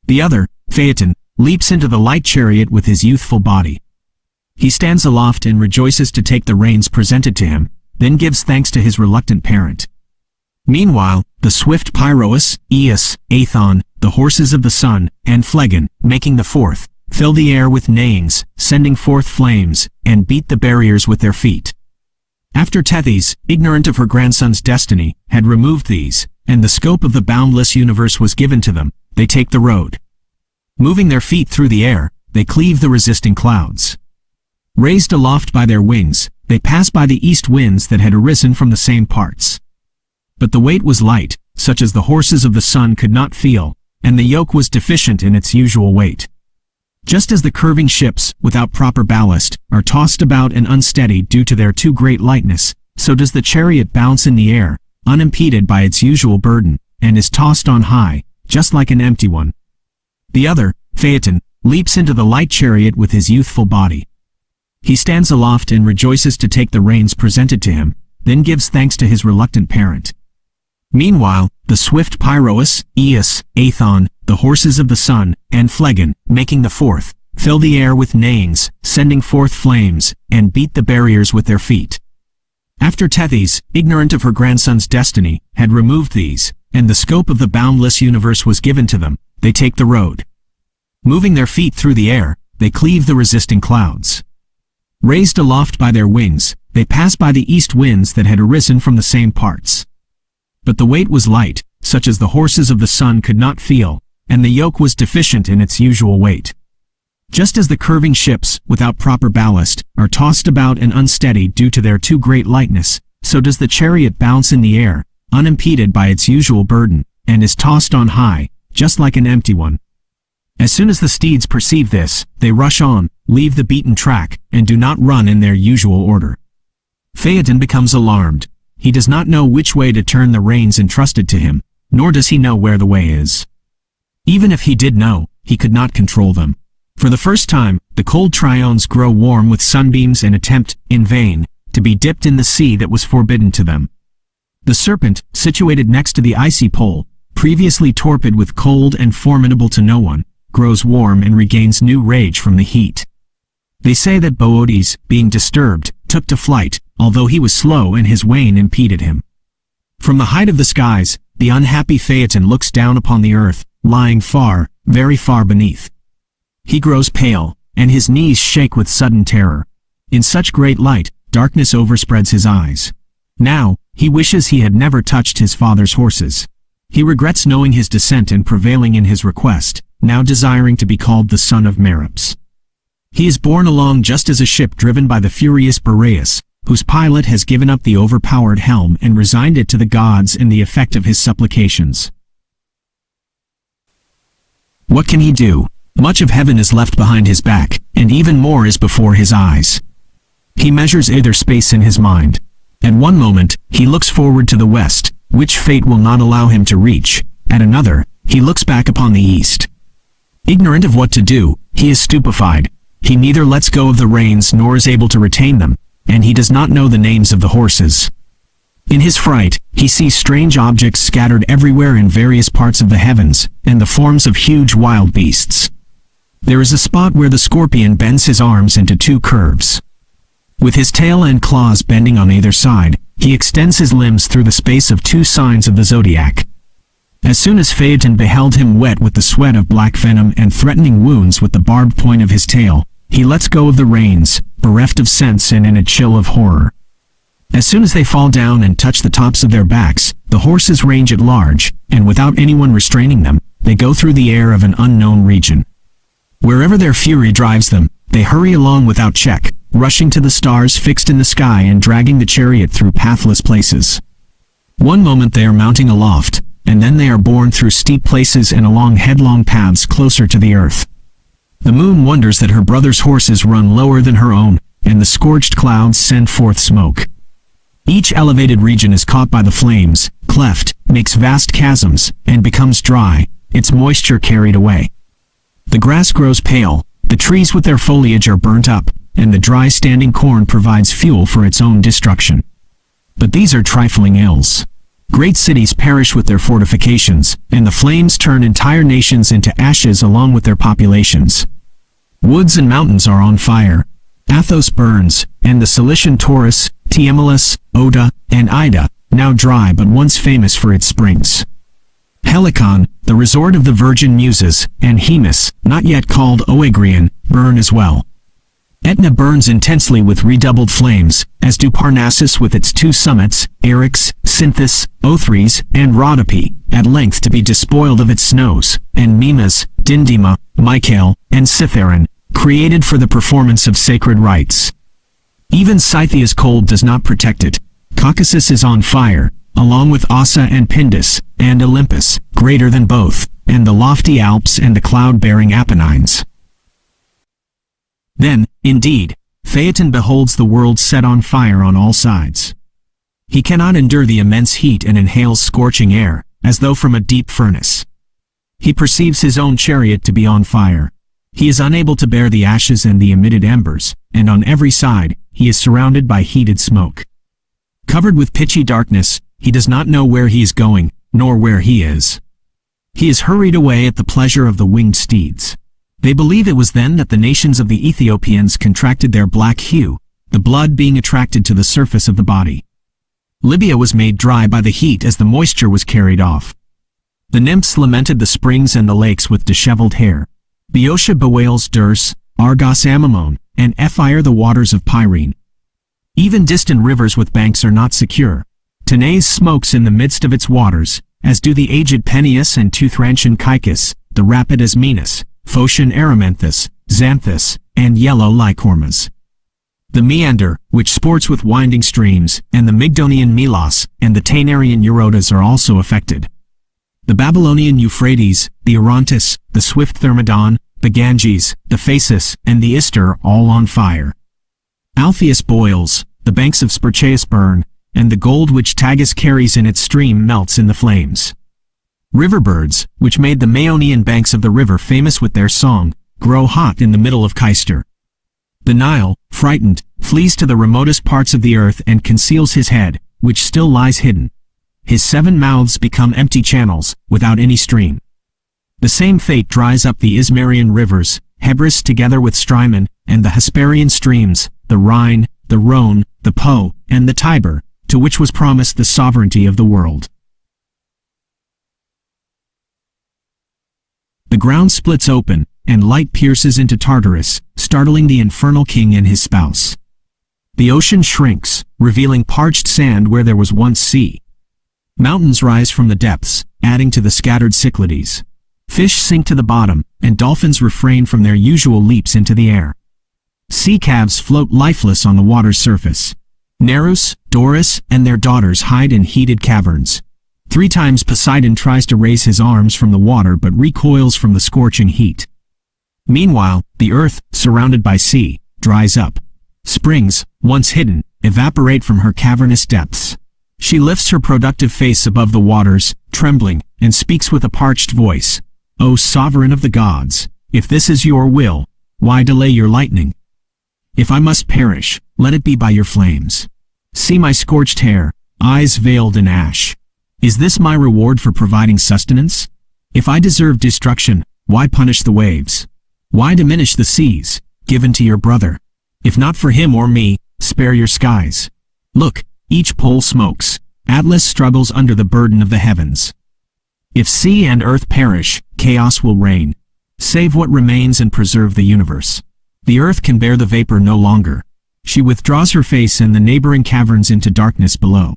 The other, Phaëton, leaps into the light chariot with his youthful body. He stands aloft and rejoices to take the reins presented to him, then gives thanks to his reluctant parent. Meanwhile, the swift Pyroas, Eos, Phaëton, the horses of the sun, and Phaëton, making the fourth, fill the air with neighings, sending forth flames, and beat the barriers with their feet. After Tethys, ignorant of her grandson's destiny, had removed these, and the scope of the boundless universe was given to them, they take the road. Moving their feet through the air, they cleave the resisting clouds. Raised aloft by their wings, they pass by the east winds that had arisen from the same parts. But the weight was light, such as the horses of the sun could not feel, and the yoke was deficient in its usual weight. Just as the curving ships, without proper ballast, are tossed about and unsteady due to their too great lightness, so does the chariot bounce in the air, unimpeded by its usual burden, and is tossed on high, just like an empty one. The other, Phaëton, leaps into the light chariot with his youthful body. He stands aloft and rejoices to take the reins presented to him, then gives thanks to his reluctant parent. Meanwhile, the swift Pyroas, Eos, Phaëton, the horses of the sun, and Phaëton, making the fourth, fill the air with neighings, sending forth flames, and beat the barriers with their feet. After Tethys, ignorant of her grandson's destiny, had removed these, and the scope of the boundless universe was given to them, they take the road. Moving their feet through the air, they cleave the resisting clouds. Raised aloft by their wings, they pass by the east winds that had arisen from the same parts. But the weight was light, such as the horses of the sun could not feel, and the yoke was deficient in its usual weight. Just as the curving ships, without proper ballast, are tossed about and unsteady due to their too great lightness, so does the chariot bounce in the air, unimpeded by its usual burden, and is tossed on high, just like an empty one. As soon as the steeds perceive this, they rush on, leave the beaten track, and do not run in their usual order. Phaëton becomes alarmed. He does not know which way to turn the reins entrusted to him, nor does he know where the way is. Even if he did know, he could not control them. For the first time, the cold triones grow warm with sunbeams and attempt, in vain, to be dipped in the sea that was forbidden to them. The serpent, situated next to the icy pole, previously torpid with cold and formidable to no one, grows warm and regains new rage from the heat. They say that Boötes, being disturbed, took to flight, although he was slow and his wain impeded him. From the height of the skies, the unhappy Phaëton looks down upon the earth, lying far, very far beneath. He grows pale, and his knees shake with sudden terror. In such great light, darkness overspreads his eyes. Now, he wishes he had never touched his father's horses. He regrets knowing his descent and prevailing in his request, now desiring to be called the son of Merops. He is borne along just as a ship driven by the furious Boreas, whose pilot has given up the overpowered helm and resigned it to the gods in the effect of his supplications. What can he do? Much of heaven is left behind his back, and even more is before his eyes. He measures either space in his mind. At one moment, he looks forward to the west, which fate will not allow him to reach. At another, he looks back upon the east. Ignorant of what to do, he is stupefied. He neither lets go of the reins nor is able to retain them, and he does not know the names of the horses. In his fright, he sees strange objects scattered everywhere in various parts of the heavens, and the forms of huge wild beasts. There is a spot where the scorpion bends his arms into two curves. With his tail and claws bending on either side, he extends his limbs through the space of two signs of the zodiac. As soon as Phaëton beheld him wet with the sweat of black venom and threatening wounds with the barbed point of his tail, he lets go of the reins, bereft of sense and in a chill of horror. As soon as they fall down and touch the tops of their backs, the horses range at large, and without anyone restraining them, they go through the air of an unknown region. Wherever their fury drives them, they hurry along without check, rushing to the stars fixed in the sky and dragging the chariot through pathless places. One moment they are mounting aloft, and then they are borne through steep places and along headlong paths closer to the earth. The moon wonders that her brother's horses run lower than her own, and the scorched clouds send forth smoke. Each elevated region is caught by the flames, cleft, makes vast chasms, and becomes dry, its moisture carried away. The grass grows pale, the trees with their foliage are burnt up, and the dry standing corn provides fuel for its own destruction. But these are trifling ills. Great cities perish with their fortifications, and the flames turn entire nations into ashes along with their populations. Woods and mountains are on fire. Athos burns, and the Cilician Taurus, Tiemelus, Oda, and Ida, now dry but once famous for its springs. Helicon, the resort of the Virgin Muses, and Hemus, not yet called Oegrian, burn as well. Etna burns intensely with redoubled flames, as do Parnassus with its two summits, Eryx, Cynthus, Othries, and Rhodope, at length to be despoiled of its snows, and Mimas, Dindima, Mycale, and Cithaeron, created for the performance of sacred rites. Even Scythia's cold does not protect it. Caucasus is on fire, along with Ossa and Pindus, and Olympus, greater than both, and the lofty Alps and the cloud-bearing Apennines. Then, indeed, Phaëton beholds the world set on fire on all sides. He cannot endure the immense heat and inhales scorching air, as though from a deep furnace. He perceives his own chariot to be on fire. He is unable to bear the ashes and the emitted embers, and on every side, he is surrounded by heated smoke. Covered with pitchy darkness, he does not know where he is going, nor where he is. He is hurried away at the pleasure of the winged steeds. They believe it was then that the nations of the Ethiopians contracted their black hue, the blood being attracted to the surface of the body. Libya was made dry by the heat as the moisture was carried off. The nymphs lamented the springs and the lakes with disheveled hair. Boeotia bewails Dirce, Argos Amymone, and Ephyre the waters of Pyrene. Even distant rivers with banks are not secure. Tanais smokes in the midst of its waters, as do the aged Peneus and Teuthrantian Caicus, the rapid Asmenus, Phocian Erymanthus, Xanthus, and yellow Lycormas. The Meander, which sports with winding streams, and the Mygdonian Melos, and the Taenarian Eurotas are also affected. The Babylonian Euphrates, the Orontes, the swift Thermodon, the Ganges, the Phasis, and the Ister are all on fire. Alpheus boils, the banks of Spercheius burn, and the gold which Tagus carries in its stream melts in the flames. River birds, which made the Maeonian banks of the river famous with their song, grow hot in the middle of Cayster. The Nile, frightened, flees to the remotest parts of the earth and conceals his head, which still lies hidden. His 7 mouths become empty channels, without any stream. The same fate dries up the Ismarian rivers, Hebrus together with Strymon, and the Hesperian streams, the Rhine, the Rhone, the Po, and the Tiber, to which was promised the sovereignty of the world. The ground splits open, and light pierces into Tartarus, startling the infernal king and his spouse. The ocean shrinks, revealing parched sand where there was once sea. Mountains rise from the depths, adding to the scattered Cyclades. Fish sink to the bottom, and dolphins refrain from their usual leaps into the air. Sea calves float lifeless on the water's surface. Nereus, Doris, and their daughters hide in heated caverns. 3 times Poseidon tries to raise his arms from the water but recoils from the scorching heat. Meanwhile, the earth, surrounded by sea, dries up. Springs, once hidden, evaporate from her cavernous depths. She lifts her productive face above the waters, trembling, and speaks with a parched voice. O sovereign of the gods, if this is your will, why delay your lightning? If I must perish, let it be by your flames. See my scorched hair, eyes veiled in ash. Is this my reward for providing sustenance? If I deserve destruction, why punish the waves? Why diminish the seas, given to your brother? If not for him or me, spare your skies. Look, each pole smokes. Atlas struggles under the burden of the heavens. If sea and earth perish, chaos will reign. Save what remains and preserve the universe. The earth can bear the vapor no longer. She withdraws her face and the neighboring caverns into darkness below.